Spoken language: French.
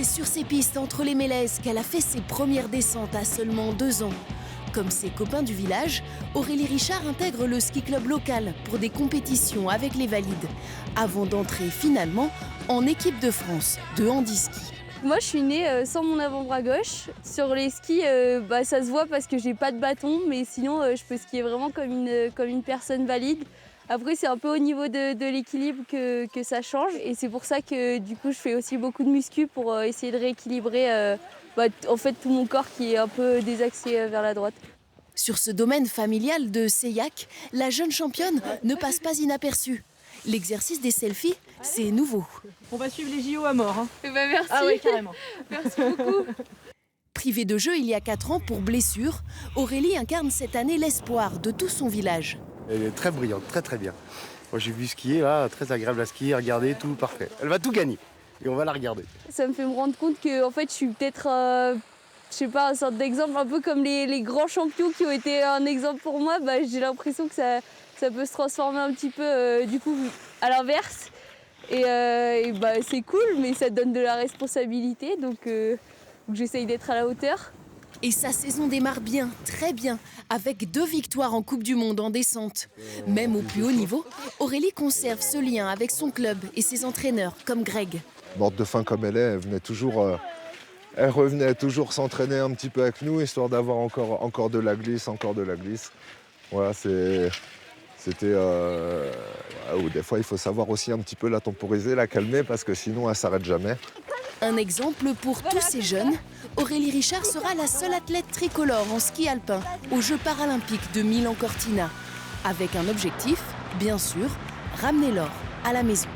C'est sur ces pistes entre les Mélèzes qu'elle a fait ses premières descentes à seulement 2 ans. Comme ses copains du village, Aurélie Richard intègre le ski club local pour des compétitions avec les valides, avant d'entrer finalement en équipe de France de handiski. Moi, je suis née sans mon avant-bras gauche. Sur les skis, ça se voit parce que j'ai pas de bâton, mais sinon, je peux skier vraiment comme une personne valide. Après, c'est un peu au niveau de l'équilibre que ça change. Et c'est pour ça que du coup, je fais aussi beaucoup de muscu pour essayer de rééquilibrer en fait, tout mon corps qui est un peu désaxé vers la droite. Sur ce domaine familial de Seillac, la jeune championne ne passe pas inaperçue. L'exercice des selfies, c'est nouveau. On va suivre les JO à mort. Hein. Merci. Ah oui, carrément. Merci beaucoup. Privée de jeu il y a 4 ans pour blessure, Aurélie incarne cette année l'espoir de tout son village. Elle est très brillante, très bien. Moi j'ai vu skier, là, très agréable à skier, regardez, tout parfait. Elle va tout gagner et on va la regarder. Ça me fait me rendre compte que en fait, je suis peut-être, je sais pas, une sorte d'exemple, un peu comme les grands champions qui ont été un exemple pour moi. J'ai l'impression que ça peut se transformer un petit peu du coup à l'inverse. Et c'est cool, mais ça donne de la responsabilité, donc j'essaye d'être à la hauteur. Et sa saison démarre bien, très bien, avec 2 victoires en Coupe du Monde en descente. Même au plus haut niveau, Aurélie conserve ce lien avec son club et ses entraîneurs, comme Greg. Morte de faim comme elle est, elle revenait toujours s'entraîner un petit peu avec nous, histoire d'avoir encore de la glisse, Voilà, c'était où des fois il faut savoir aussi un petit peu la temporiser, la calmer, parce que sinon elle s'arrête jamais. Un exemple pour tous ces jeunes, Aurélie Richard sera la seule athlète tricolore en ski alpin aux Jeux paralympiques de Milan-Cortina. Avec un objectif, bien sûr, ramener l'or à la maison.